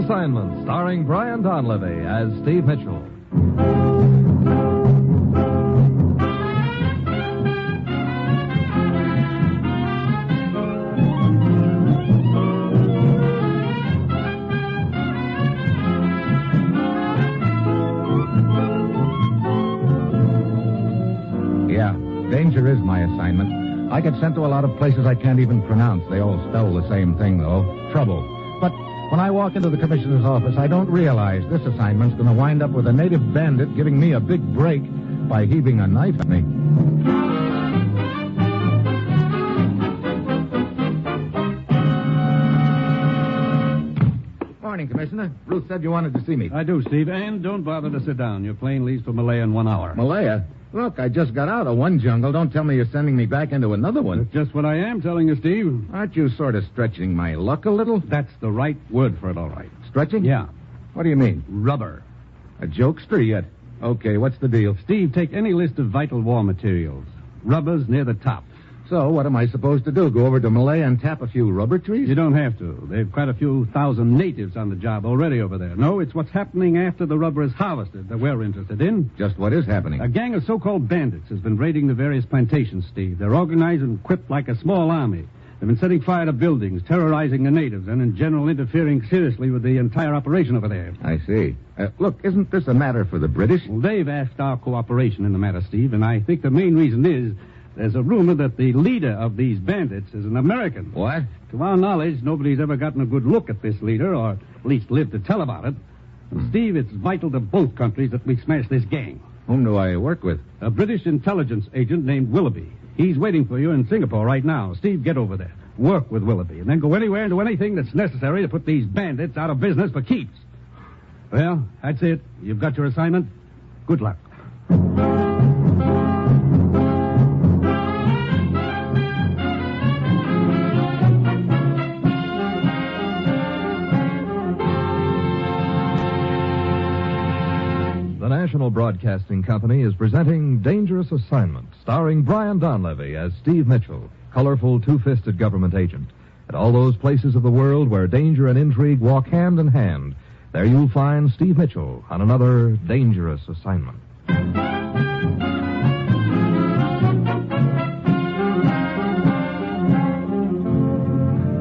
Assignment, starring Brian Donlevy as Steve Mitchell. Yeah, danger is my assignment. I get sent to a lot of places I can't even pronounce. They all spell the same thing, though. Trouble. But when I walk into the commissioner's office, I don't realize this assignment's going to wind up with a native bandit giving me a big break by heaving a knife at me. Morning, Commissioner. Ruth said you wanted to see me. I do, Steve, and don't bother to sit down. Your plane leaves for Malaya in 1 hour. Malaya? Look, I just got out of one jungle. Don't tell me you're sending me back into another one. That's just what I am telling you, Steve. Aren't you sort of stretching my luck a little? That's the right word for it, all right. Stretching? Yeah. What do you mean? Rubber. A jokester yet? Okay, what's the deal? Steve, take any list of vital war materials. Rubber's near the top. So, what am I supposed to do? Go over to Malaya and tap a few rubber trees? You don't have to. They've quite a few thousand natives on the job already over there. No, it's what's happening after the rubber is harvested that we're interested in. Just what is happening? A gang of so-called bandits has been raiding the various plantations, Steve. They're organized and equipped like a small army. They've been setting fire to buildings, terrorizing the natives, and in general interfering seriously with the entire operation over there. I see. Look, isn't this a matter for the British? Well, they've asked our cooperation in the matter, Steve, and I think the main reason is there's a rumor that the leader of these bandits is an American. What? To our knowledge, nobody's ever gotten a good look at this leader, or at least lived to tell about it. Steve, it's vital to both countries that we smash this gang. Whom do I work with? A British intelligence agent named Willoughby. He's waiting for you in Singapore right now. Steve, get over there. Work with Willoughby, and then go anywhere and do anything that's necessary to put these bandits out of business for keeps. Well, that's it. You've got your assignment. Good luck. The National Broadcasting Company is presenting Dangerous Assignment, starring Brian Donlevy as Steve Mitchell, colorful, two-fisted government agent. At all those places of the world where danger and intrigue walk hand in hand, there you'll find Steve Mitchell on another dangerous assignment.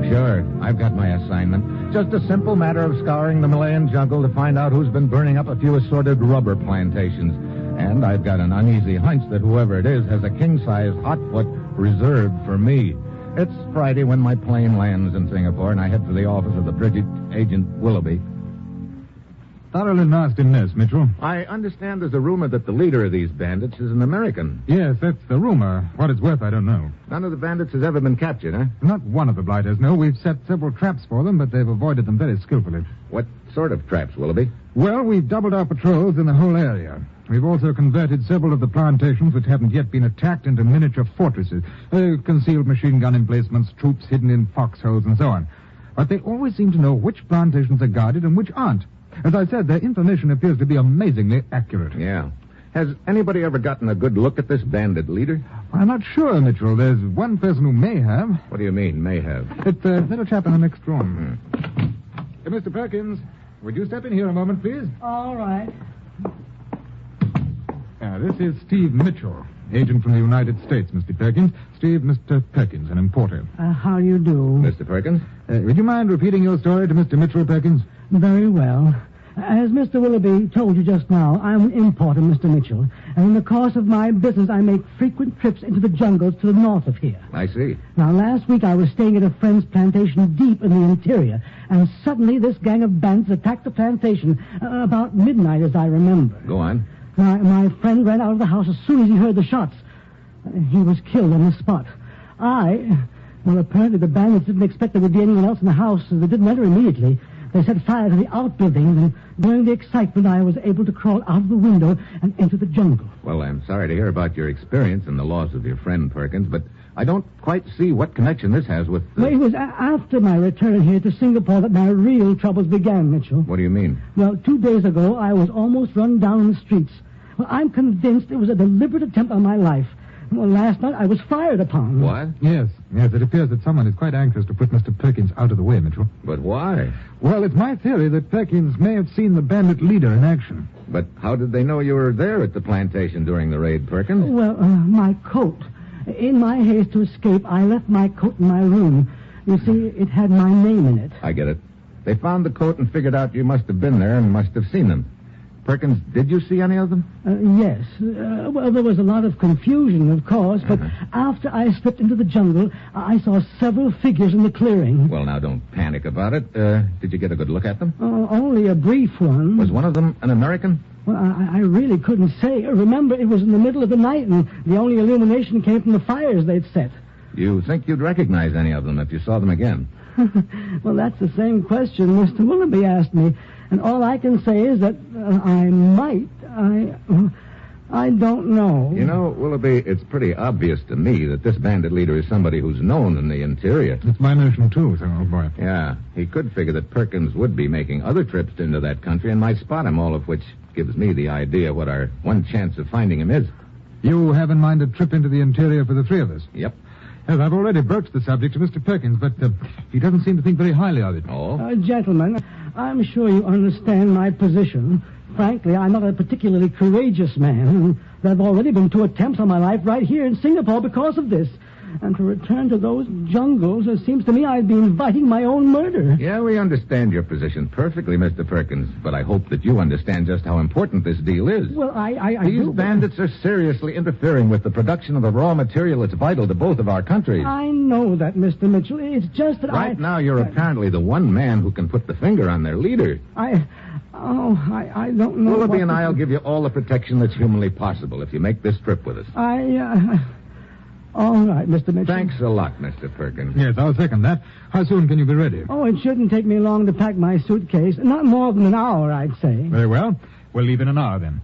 Sure, I've got my assignment. Just a simple matter of scouring the Malayan jungle to find out who's been burning up a few assorted rubber plantations. And I've got an uneasy hunch that whoever it is has a king-size hotfoot reserved for me. It's Friday when my plane lands in Singapore, and I head for the office of the British agent Willoughby. Thoroughly nasty mess, Mitchell. I understand there's a rumor that the leader of these bandits is an American. Yes, that's the rumor. What it's worth, I don't know. None of the bandits has ever been captured, huh? Not one of the blighters, no. We've set several traps for them, but they've avoided them very skillfully. What sort of traps, Willoughby? Well, we've doubled our patrols in the whole area. We've also converted several of the plantations which haven't yet been attacked into miniature fortresses. Concealed machine gun emplacements, troops hidden in foxholes, and so on. But they always seem to know which plantations are guarded and which aren't. As I said, their information appears to be amazingly accurate. Yeah. Has anybody ever gotten a good look at this bandit leader? I'm not sure, Mitchell. There's one person who may have. What do you mean, may have? It's that little chap in the next room. Hey, Mr. Perkins, would you step in here a moment, please? All right. This is Steve Mitchell, agent from the United States, Mr. Perkins. Mr. Perkins, an importer. How do you do? Mr. Perkins? Would you mind repeating your story to Mr. Mitchell, Perkins? Very well. As Mr. Willoughby told you just now, I'm an importer, Mr. Mitchell. And in the course of my business, I make frequent trips into the jungles to the north of here. I see. Now, last week I was staying at a friend's plantation deep in the interior, and suddenly this gang of bandits attacked the plantation about midnight, as I remember. Go on. My friend ran out of the house as soon as he heard the shots. He was killed on the spot. Well, apparently the bandits didn't expect there would be anyone else in the house, so they didn't enter immediately. They set fire to the outbuildings, and during the excitement, I was able to crawl out of the window and enter the jungle. Well, I'm sorry to hear about your experience and the loss of your friend, Perkins, but I don't quite see what connection this has with... Well, it was after my return here to Singapore that my real troubles began, Mitchell. What do you mean? Well, 2 days ago, I was almost run down in the streets. Well, I'm convinced it was a deliberate attempt on my life. Well, last night I was fired upon. What? Yes, it appears that someone is quite anxious to put Mr. Perkins out of the way, Mitchell. But why? Well, it's my theory that Perkins may have seen the bandit leader in action. But how did they know you were there at the plantation during the raid, Perkins? Well, my coat. In my haste to escape, I left my coat in my room. You see, it had my name in it. I get it. They found the coat and figured out you must have been there and must have seen them. Perkins, did you see any of them? Yes. Well, there was a lot of confusion, of course, but after I slipped into the jungle, I saw several figures in the clearing. Well, now, don't panic about it. Did you get a good look at them? Only a brief one. Was one of them an American? Well, I really couldn't say. Remember, it was in the middle of the night, and the only illumination came from the fires they'd set. You think you'd recognize any of them if you saw them again? Well, that's the same question Mr. Willoughby asked me. And all I can say is that I might. I don't know. You know, Willoughby, it's pretty obvious to me that this bandit leader is somebody who's known in the interior. It's my notion, too, old boy. Yeah, he could figure that Perkins would be making other trips into that country and might spot him, all of which gives me the idea what our one chance of finding him is. You have in mind a trip into the interior for the three of us? Yep. Yes, I've already broached the subject to Mr. Perkins, but he doesn't seem to think very highly of it. Oh? Gentlemen, I'm sure you understand my position. Frankly, I'm not a particularly courageous man. There have already been 2 attempts on my life right here in Singapore because of this. And to return to those jungles, it seems to me I'd be inviting my own murder. Yeah, we understand your position perfectly, Mr. Perkins, but I hope that you understand just how important this deal is. Well, I These do... bandits are seriously interfering with the production of the raw material that's vital to both of our countries. I know that, Mr. Mitchell. It's just that Right now, you're apparently the one man who can put the finger on their leader. I don't know. Willoughby and I'll give you all the protection that's humanly possible if you make this trip with us. All right, Mr. Mitchell. Thanks a lot, Mr. Perkins. Yes, I'll second that. How soon can you be ready? Oh, it shouldn't take me long to pack my suitcase. Not more than an hour, I'd say. Very well. We'll leave in an hour, then.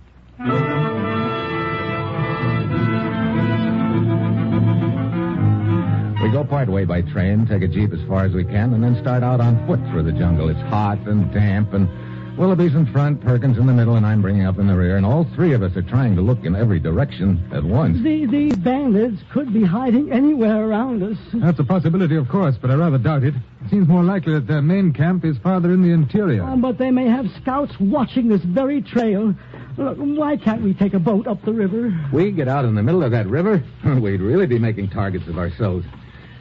We go part way by train, take a jeep as far as we can, and then start out on foot through the jungle. It's hot and damp, and Willoughby's in front, Perkins in the middle, and I'm bringing up in the rear, and all 3 of us are trying to look in every direction at once. These bandits could be hiding anywhere around us. That's a possibility, of course, but I rather doubt it. It seems more likely that their main camp is farther in the interior. But they may have scouts watching this very trail. Look, why can't we take a boat up the river? We get out in the middle of that river? We'd really be making targets of ourselves.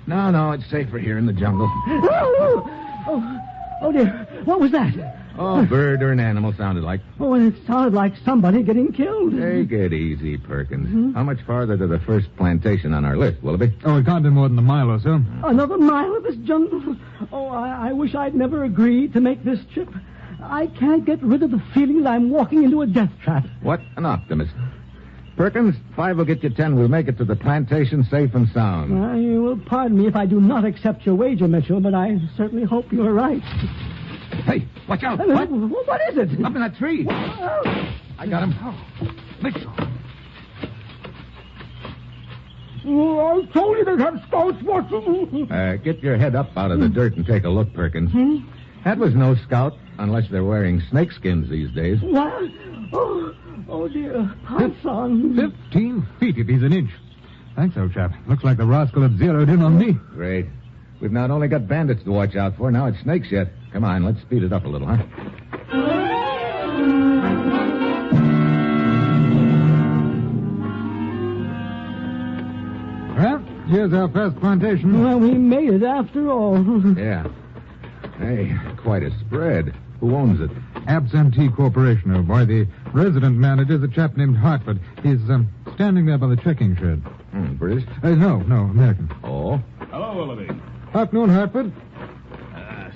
No, it's safer here in the jungle. Oh, dear. What was that? Oh, bird or an animal sounded like. Oh, and it sounded like somebody getting killed. Take it easy, Perkins. How much farther to the first plantation on our list, Willoughby? Oh, it can't be more than a mile or so. Another mile of this jungle? Oh, I wish I'd never agreed to make this trip. I can't get rid of the feeling that I'm walking into a death trap. What an optimist. Perkins, 5 will get you 10. We'll make it to the plantation safe and sound. You will pardon me if I do not accept your wager, Mitchell, but I certainly hope you're right. Hey, watch out. What is it? Up in that tree. I got him. Mitchell. Oh, I told you to have scouts watching. Get your head up out of the dirt and take a look, Perkins. That was no scout, unless they're wearing snakeskins these days. What? Oh, dear. Python. 15 feet if he's an inch. Thanks, old chap. Looks like the rascal had zeroed in on me. Great. We've not only got bandits to watch out for, now it's snakes yet. Come on, let's speed it up a little, huh? Well, here's our first plantation. Well, we made it after all. Yeah. Hey, quite a spread. Who owns it? Absentee Corporation, old boy. The resident manager's a chap named Hartford. He's standing there by the checking shed. British? No, American. Oh? Hello, Willoughby. Afternoon, Hartford.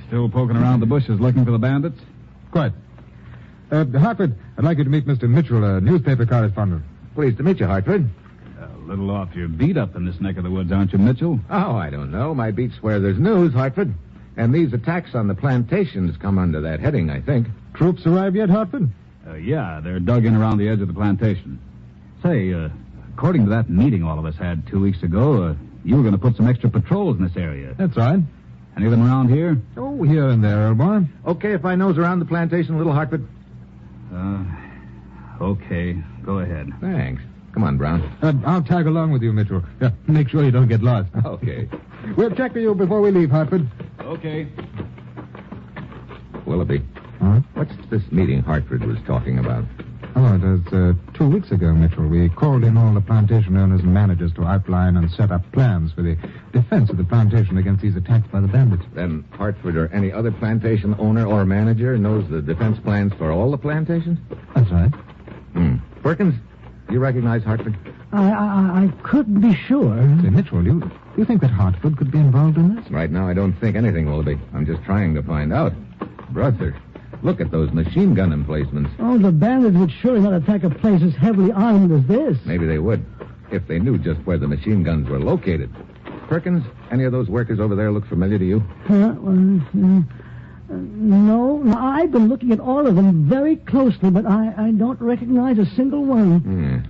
Still poking around the bushes looking for the bandits? Quite. Hartford, I'd like you to meet Mr. Mitchell, a newspaper correspondent. Pleased to meet you, Hartford. A little off your beat up in this neck of the woods, aren't you, Mitchell? Oh, I don't know. My beat's where there's news, Hartford. And these attacks on the plantations come under that heading, I think. Troops arrived yet, Hartford? Yeah, they're dug in around the edge of the plantation. Say, according to that meeting all of us had 2 weeks ago, you were going to put some extra patrols in this area. That's right. Any of them around here? Oh, here and there, old boy. Okay if I nose around the plantation a little, Hartford? Okay. Go ahead. Thanks. Come on, Brown. I'll tag along with you, Mitchell. Yeah, make sure you don't get lost. Okay. We'll check with you before we leave, Hartford. Okay. Willoughby, Huh? what's this meeting Hartford was talking about? Oh, it was 2 weeks ago, Mitchell. We called in all the plantation owners and managers to outline and set up plans for the defense of the plantation against these attacks by the bandits. Then Hartford or any other plantation owner or manager knows the defense plans for all the plantations? That's right. Perkins, you recognize Hartford? I couldn't be sure. Say, Mitchell, you think that Hartford could be involved in this? Right now, I don't think anything, Willoughby. I'm just trying to find out. Brother, look at those machine gun emplacements. Oh, the bandits would surely not attack a place as heavily armed as this. Maybe they would, if they knew just where the machine guns were located. Perkins, any of those workers over there look familiar to you? No, I've been looking at all of them very closely, but I don't recognize a single one.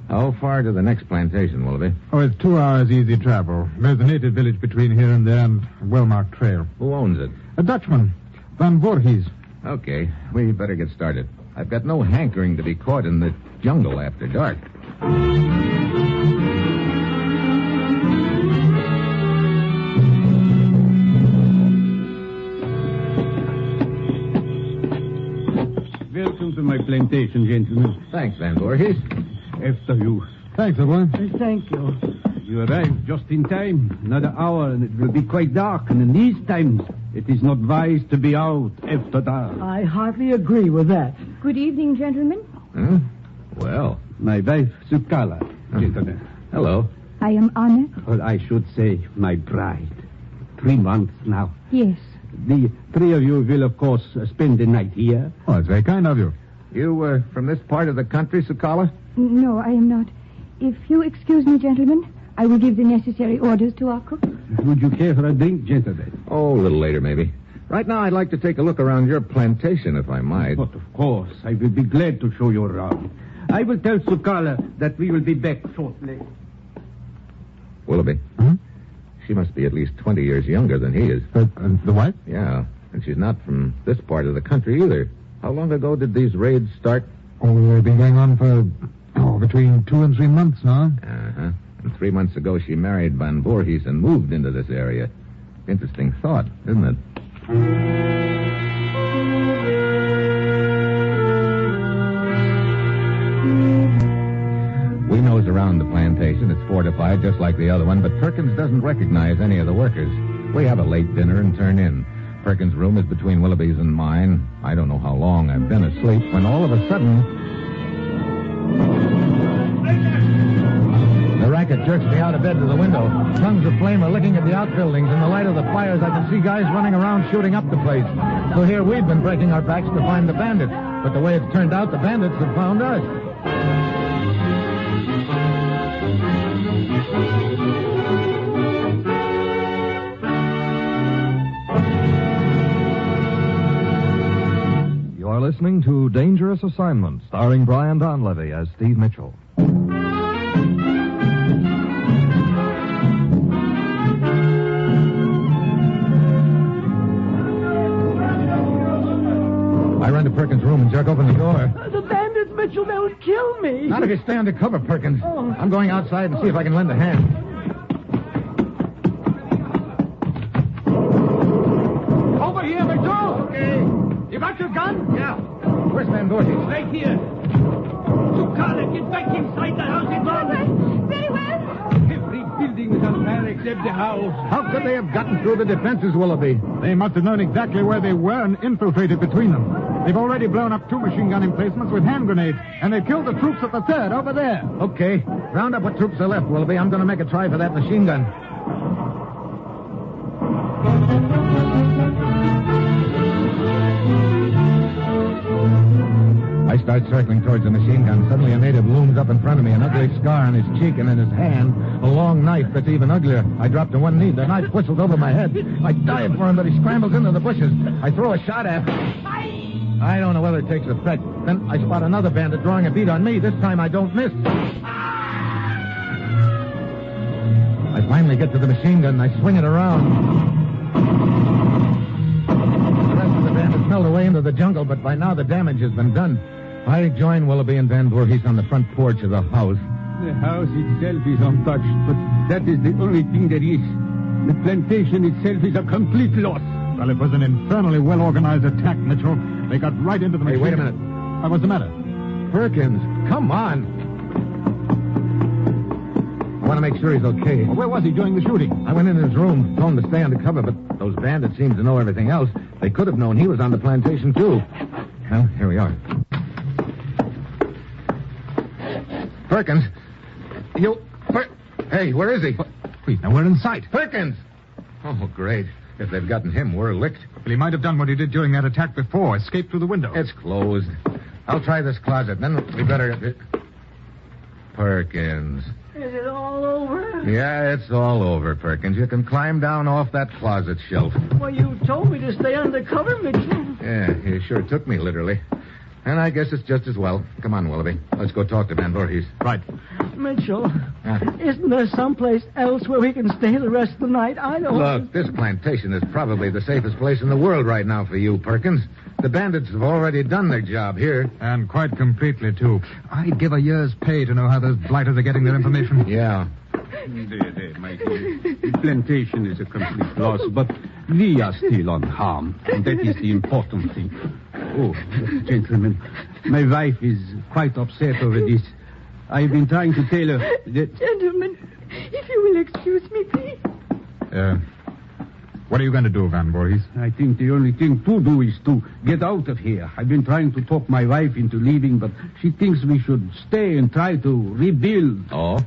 How far to the next plantation, Willoughby? Oh, it's 2 hours easy travel. There's a native village between here and there and a well-marked trail. Who owns it? A Dutchman, Van Voorhees. Okay, we better get started. I've got no hankering to be caught in the jungle after dark. Welcome to my plantation, gentlemen. Thanks, Van Voorhees. After you. Thanks, old boy. Thank you. You arrived just in time. Another hour, and it will be quite dark. And in these times, it is not wise to be out after dark. I hardly agree with that. Good evening, gentlemen. Huh? Well, My wife, Sukala, gentlemen. hello. I am Anna. Or I should say, my bride. 3 months now. Yes. The 3 of you will, of course, spend the night here. Oh, it's very kind of you. You from this part of the country, Sukala? No, I am not. If you excuse me, gentlemen, I will give the necessary orders to our cook. Would you care for a drink, gentlemen? Oh, a little later, maybe. Right now, I'd like to take a look around your plantation, if I might. But, of course, I will be glad to show you around. I will tell Sukala that we will be back shortly. Willoughby, Huh? she must be at least 20 years younger than he is. The wife? Yeah, and she's not from this part of the country either. How long ago did these raids start? Oh, they've been going on for, between 2 and 3 months now. Uh-huh. And 3 months ago, she married Van Voorhees and moved into this area. Interesting thought, isn't it? We nose around the plantation. It's fortified just like the other one, but Perkins doesn't recognize any of the workers. We have a late dinner and turn in. Perkins' room is between Willoughby's and mine. I don't know how long I've been asleep when all of a sudden... The racket jerks me out of bed to the window. Tongues of flame are licking at the outbuildings. In the light of the fires, I can see guys running around shooting up the place. So here we've been breaking our backs to find the bandits. But the way it's turned out, the bandits have found us. You're listening to Dangerous Assignment, starring Brian Donlevy as Steve Mitchell. I run to Perkins' room and jerk open the door. The bandits, Mitchell, they'll kill me. Not if you stay under cover, Perkins. Oh. I'm going outside and see if I can lend a hand. Over here, Mitchell! Okay. You got your gun? Yeah. Where's Van Voorhees? Right here. Sukala, get back inside the house at once. Very well. Every building is on fire except the house. How could they have gotten through the defenses, Willoughby? They must have known exactly where they were and infiltrated between them. They've already blown up 2 machine gun emplacements with hand grenades, and they've killed the troops at the third over there. Okay. Round up what troops are left, Willoughby. I'm going to make a try for that machine gun. I start circling towards the machine gun. Suddenly a native looms up in front of me, an ugly scar on his cheek, and in his hand, a long knife that's even uglier. I drop to one knee. The knife whistles over my head. I dive for him, but he scrambles into the bushes. I throw a shot at him. I don't know whether it takes effect. Then I spot another bandit drawing a bead on me. This time I don't miss. I finally get to the machine gun and I swing it around. The rest of the bandits melt away into the jungle, but by now the damage has been done. I join Willoughby and Van Voorhees on the front porch of the house. The house itself is untouched, but that is the only thing there is. The plantation itself is a complete loss. Well, it was an infernally well-organized attack, Mitchell. They got right into the machine. Hey, wait a minute. What's the matter? Perkins, come on. I want to make sure he's okay. Well, where was he during the shooting? I went in his room, told him to stay undercover, but those bandits seem to know everything else. They could have known he was on the plantation, too. Well, here we are. Perkins, hey, where is he? Wait, now we're in sight. Perkins! Oh, great. If they've gotten him, we're licked. Well, he might have done what he did during that attack before, escaped through the window. It's closed. I'll try this closet, then we better... Perkins. Is it all over? Yeah, it's all over, Perkins. You can climb down off that closet shelf. Well, you told me to stay undercover, Mitchell. Yeah, you sure took me literally. And I guess it's just as well. Come on, Willoughby. Let's go talk to Van Voorhees. Right. Mitchell, isn't there someplace else where we can stay the rest of the night? I don't... Look, this plantation is probably the safest place in the world right now for you, Perkins. The bandits have already done their job here. And quite completely, too. I'd give a year's pay to know how those blighters are getting their information. Yeah. There, my dear. The plantation is a complete loss, but we are still unharmed, and that is the important thing. Oh, gentlemen, my wife is quite upset over this. I've been trying to tell her that... Gentlemen, if you will excuse me, please. What are you going to do, Van Voorhees? I think the only thing to do is to get out of here. I've been trying to talk my wife into leaving, but she thinks we should stay and try to rebuild. Oh?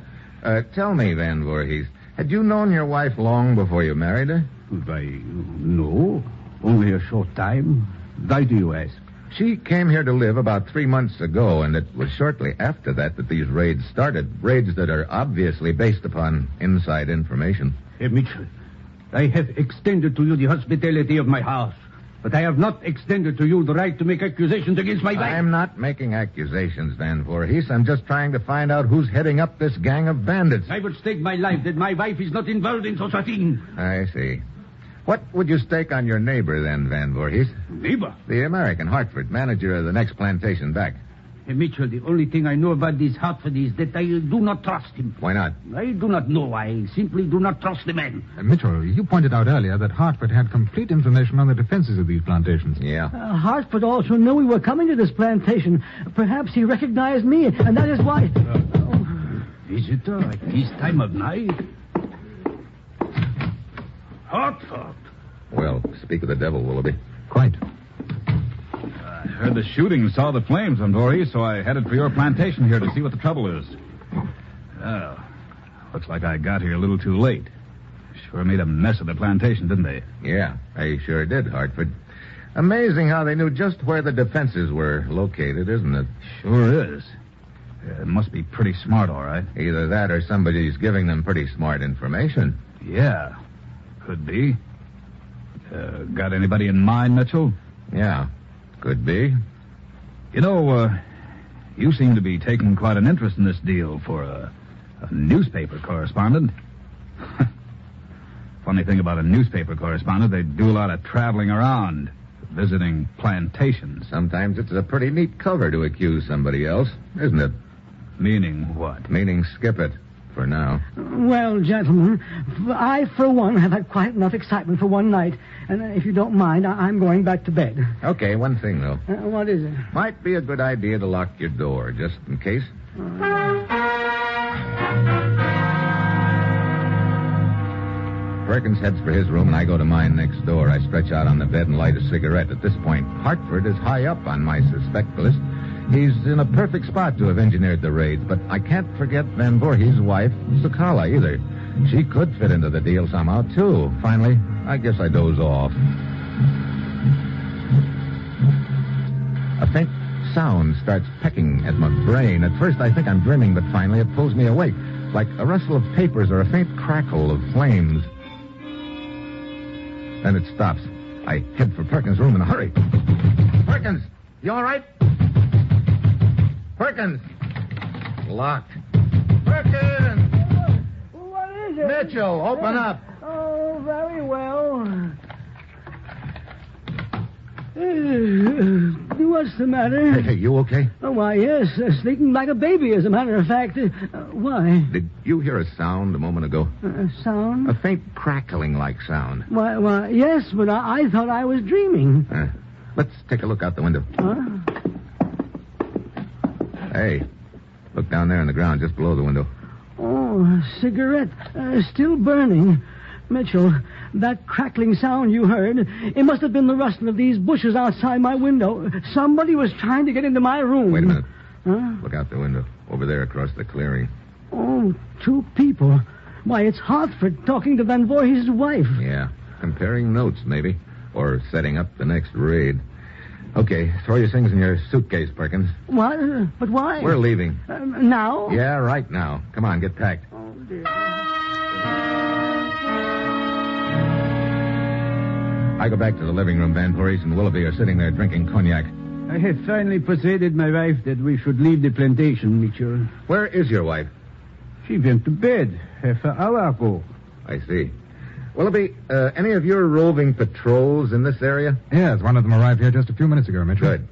Tell me, Van Voorhees, had you known your wife long before you married her? Why, no. Only a short time. Why do you ask? She came here to live about 3 months ago, and it was shortly after that these raids started. Raids that are obviously based upon inside information. Hey, Mitchell, I have extended to you the hospitality of my house, but I have not extended to you the right to make accusations against my wife. I'm not making accusations, Van Voorhees. I'm just trying to find out who's heading up this gang of bandits. I would stake my life that my wife is not involved in such a thing. I see. What would you stake on your neighbor, then, Van Voorhees? Neighbor? The American, Hartford, manager of the next plantation back. Hey, Mitchell, the only thing I know about this Hartford is that I do not trust him. Why not? I do not know. I simply do not trust the man. Mitchell, you pointed out earlier that Hartford had complete information on the defenses of these plantations. Yeah. Hartford also knew we were coming to this plantation. Perhaps he recognized me, and that is why... Visitor at this time of night? Hartford. Well, speak of the devil, Willoughby. Quite. I heard the shooting and saw the flames, Van Voorhees, so I headed for your plantation here to see what the trouble is. Well, looks like I got here a little too late. Sure made a mess of the plantation, didn't they? Yeah, they sure did, Hartford. Amazing how they knew just where the defenses were located, isn't it? Sure is. It must be pretty smart, all right. Either that or somebody's giving them pretty smart information. Yeah, could be. Got anybody in mind, Mitchell? Yeah, could be. You know, you seem to be taking quite an interest in this deal for a newspaper correspondent. Funny thing about a newspaper correspondent, they do a lot of traveling around, visiting plantations. Sometimes it's a pretty neat cover to accuse somebody else, isn't it? Meaning what? Meaning skip it, for now. Well, gentlemen, I, for one, have had quite enough excitement for one night. And if you don't mind, I'm going back to bed. Okay, one thing, though. What is it? Might be a good idea to lock your door, just in case. Perkins heads for his room, and I go to mine next door. I stretch out on the bed and light a cigarette. At this point, Hartford is high up on my suspect list. He's in a perfect spot to have engineered the raids, but I can't forget Van Voorhees' wife, Sakala, either. She could fit into the deal somehow, too. Finally, I guess I doze off. A faint sound starts pecking at my brain. At first, I think I'm dreaming, but finally it pulls me awake, like a rustle of papers or a faint crackle of flames. Then it stops. I head for Perkins' room in a hurry. Perkins, you all right? Perkins! Locked. Perkins! What is it? Mitchell, open up. Oh, very well. What's the matter? Hey, you okay? Oh, why, yes. Sleeping like a baby, as a matter of fact. Why? Did you hear a sound a moment ago? Sound? A faint crackling-like sound. Why, yes, but I thought I was dreaming. Let's take a look out the window. Huh? Hey, look down there on the ground just below the window. Oh, a cigarette. Still burning. Mitchell, that crackling sound you heard, it must have been the rustling of these bushes outside my window. Somebody was trying to get into my room. Wait a minute. Huh? Look out the window. Over there across the clearing. Oh, 2 people. Why, it's Hartford talking to Van Voorhees' wife. Yeah, comparing notes, maybe. Or setting up the next raid. Okay, throw your things in your suitcase, Perkins. What? But why? We're leaving. Now? Yeah, right now. Come on, get packed. Oh, dear. I go back to the living room. Van Voorhees and Willoughby are sitting there drinking cognac. I have finally persuaded my wife that we should leave the plantation, Mitchell. Where is your wife? She went to bed half an hour ago. I see. Willoughby, any of your roving patrols in this area? Yes, one of them arrived here just a few minutes ago, Mitchell. Good.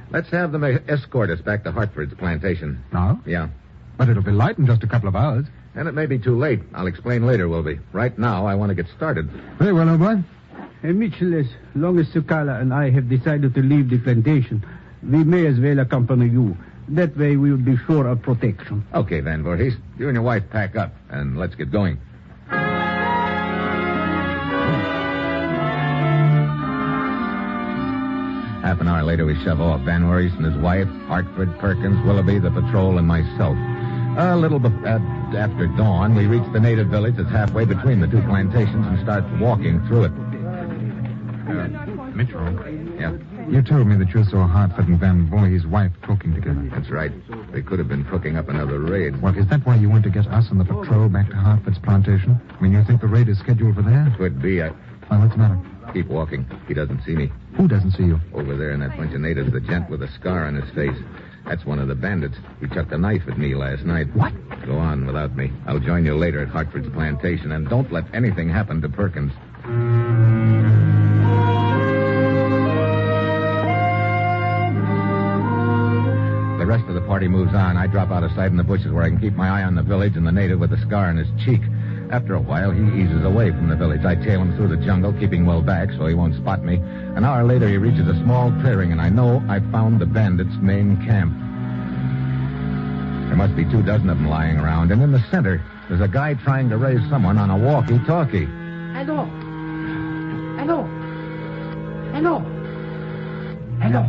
Let's have them escort us back to Hartford's plantation. Now? Yeah. But it'll be light in just a couple of hours. And it may be too late. I'll explain later, Willoughby. Right now, I want to get started. Very well, old boy. Mitchell, as long as Sukala and I have decided to leave the plantation, we may as well accompany you. That way we will be sure of protection. Okay, Van Voorhees. You and your wife pack up, and let's get going. Half an hour later, we shove off. Van Voorhees and his wife, Hartford, Perkins, Willoughby, the patrol, and myself. A little after dawn, we reach the native village that's halfway between the 2 plantations and start walking through it. Mitchell. Yeah, You told me that you saw Hartford and Van Voorhees' wife talking together. that's right. They could have been cooking up another raid. Well, is that why you went to get us and the patrol back to Hartford's plantation? I mean, you think the raid is scheduled for there? Could be. Well, what's the matter? Keep walking. He doesn't see me. Who doesn't see you? Over there in that bunch of natives, the gent with a scar on his face. That's one of the bandits. He chucked a knife at me last night. What? Go on without me. I'll join you later at Hartford's plantation, and don't let anything happen to Perkins. The rest of the party moves on. I drop out of sight in the bushes where I can keep my eye on the village and the native with the scar on his cheek. After a while, he eases away from the village. I tail him through the jungle, keeping well back so he won't spot me. An hour later, he reaches a small clearing, and I know I found the bandits' main camp. There must be 24 of them lying around, and in the center, there's a guy trying to raise someone on a walkie-talkie. Hello. Hello. Hello. Hello.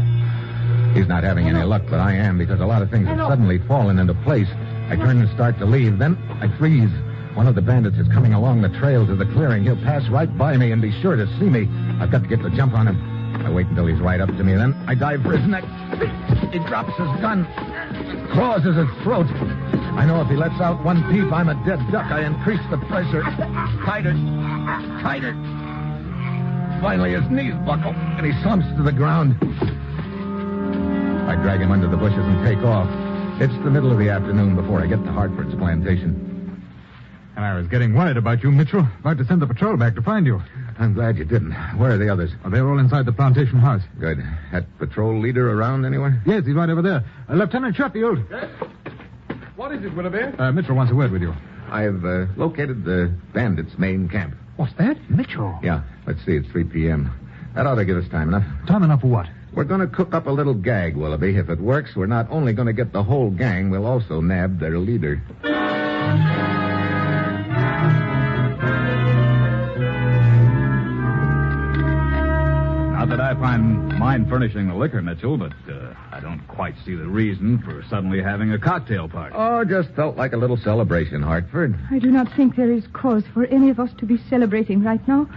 He's not having any luck, but I am, because a lot of things have suddenly fallen into place. I turn and start to leave, then I freeze. One of the bandits is coming along the trail to the clearing. He'll pass right by me and be sure to see me. I've got to get the jump on him. I wait until he's right up to me, then I dive for his neck. He drops his gun, claws his throat. I know if he lets out one peep, I'm a dead duck. I increase the pressure. Tighter. Tighter. Finally, his knees buckle, and he slumps to the ground. I drag him under the bushes and take off. It's the middle of the afternoon before I get to Hartford's plantation. And I was getting worried about you, Mitchell. About to send the patrol back to find you. I'm glad you didn't. Where are the others? Well, they're all inside the plantation house. Good. That patrol leader around anywhere? Yes, he's right over there. Lieutenant Sheffield. Yes? What is it, Willoughby? Mitchell wants a word with you. I've located the bandits' main camp. What's that? Mitchell. Yeah, let's see, it's 3 p.m. That ought to give us time enough. Time enough for what? We're going to cook up a little gag, Willoughby. If it works, we're not only going to get the whole gang, we'll also nab their leader. Not that I mind furnishing the liquor, Mitchell, but I don't quite see the reason for suddenly having a cocktail party. Oh, just felt like a little celebration, Hartford. I do not think there is cause for any of us to be celebrating right now.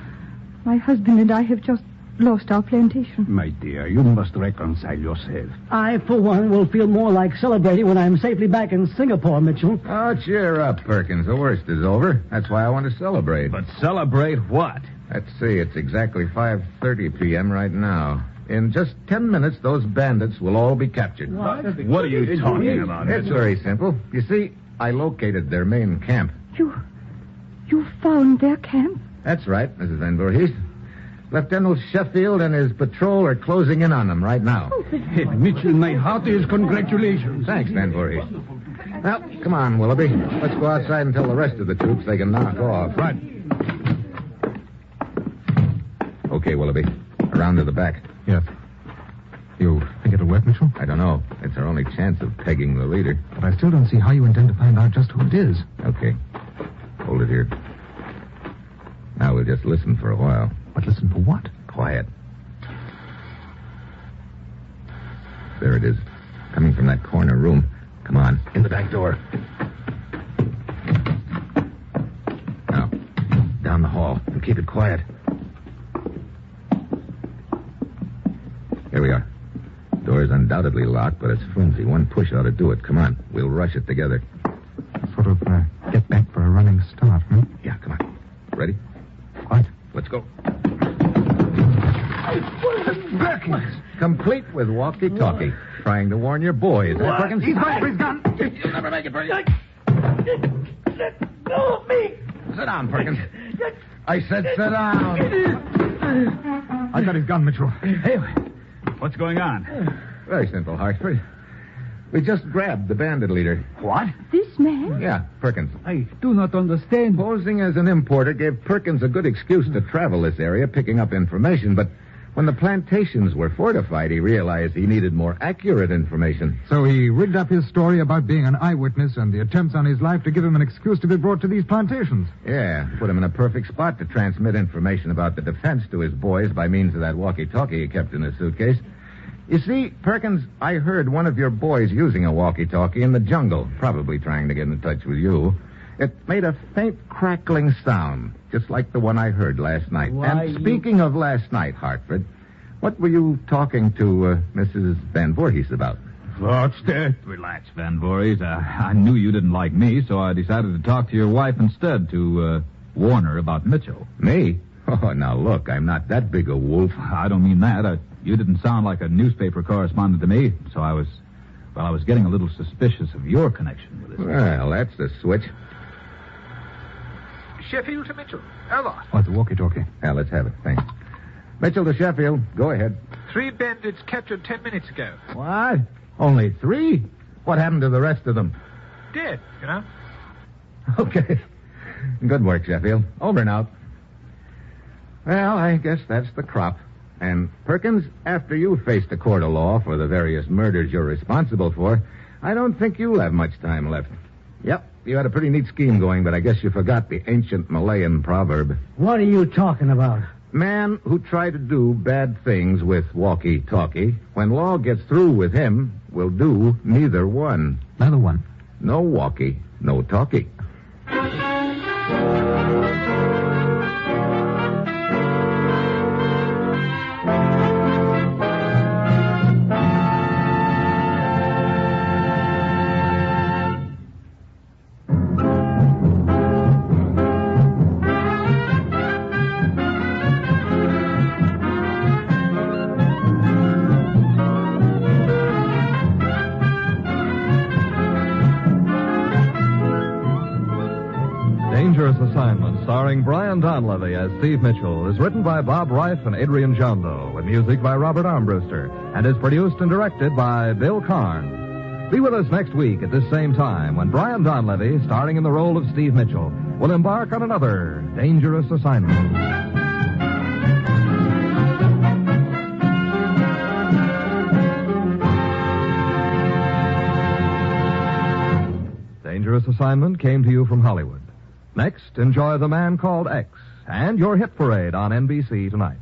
My husband and I have just lost our plantation. My dear, you must reconcile yourself. I, for one, will feel more like celebrating when I'm safely back in Singapore, Mitchell. Oh, cheer up, Perkins. The worst is over. That's why I want to celebrate. But celebrate what? Let's see, it's exactly 5:30 p.m. right now. In just 10 minutes, those bandits will all be captured. What are you talking about? It's very simple. You see, I located their main camp. You found their camp? That's right, Mrs. Van Voorhees. Lieutenant Sheffield and his patrol are closing in on them right now. Hey, Mitchell, my heartiest congratulations. Thanks, Van Voorhees. Well, come on, Willoughby. Let's go outside and tell the rest of the troops they can knock off. Right. Okay, Willoughby. Around to the back. Yes. You think it'll work, Mitchell? I don't know. It's our only chance of pegging the leader. But I still don't see how you intend to find out just who it is. Okay. Hold it here. Now we'll just listen for a while. But listen for what? Quiet. There it is. Coming from that corner room. Come on, in the back door. Now, down the hall, and keep it quiet. Here we are. Door is undoubtedly locked, but it's flimsy. One push ought to do it. Come on, we'll rush it together. Sort of get back for a running start, Yeah, come on. Ready? Quiet. Let's go. Complete with walkie-talkie. Trying to warn your boys. Perkins? He's going for his gun. You'll never make it, Perkins. Let go of me. Sit down, Perkins. I said sit down. I got his gun, Mitchell. Hey, what's going on? Very simple, Hartford. We just grabbed the bandit leader. What? This man? Yeah, Perkins. I do not understand. Posing as an importer gave Perkins a good excuse to travel this area, picking up information, but when the plantations were fortified, he realized he needed more accurate information. So he rigged up his story about being an eyewitness and the attempts on his life to give him an excuse to be brought to these plantations. Yeah, put him in a perfect spot to transmit information about the defense to his boys by means of that walkie-talkie he kept in his suitcase. You see, Perkins, I heard one of your boys using a walkie-talkie in the jungle, probably trying to get in touch with you. It made a faint crackling sound, just like the one I heard last night. Why, and speaking of last night, Hartford, what were you talking to Mrs. Van Voorhees about? What's that? Relax, Van Voorhees. I knew you didn't like me, so I decided to talk to your wife instead to warn her about Mitchell. Me? Oh, now look, I'm not that big a wolf. I don't mean that. You didn't sound like a newspaper correspondent to me, so I was getting a little suspicious of your connection with this. Well, that's the switch. Sheffield to Mitchell. Over. What, the walkie-talkie? Yeah, let's have it. Thanks. Mitchell to Sheffield. Go ahead. 3 bandits captured 10 minutes ago. What? Only 3? What happened to the rest of them? Dead, you know. Okay. Good work, Sheffield. Over and out. Well, I guess that's the crop. And, Perkins, after you face the court of law for the various murders you're responsible for, I don't think you'll have much time left. Yep, you had a pretty neat scheme going, but I guess you forgot the ancient Malayan proverb. What are you talking about? Man who tried to do bad things with walkie-talkie, when law gets through with him, will do neither one. Neither one. No walkie, no talkie. Dangerous Assignment, starring Brian Donlevy as Steve Mitchell, is written by Bob Reif and Adrian Jondo, with music by Robert Armbruster, and is produced and directed by Bill Karn. Be with us next week at this same time when Brian Donlevy, starring in the role of Steve Mitchell, will embark on another Dangerous Assignment. Dangerous Assignment came to you from Hollywood. Next, enjoy The Man Called X and your hit parade on NBC tonight.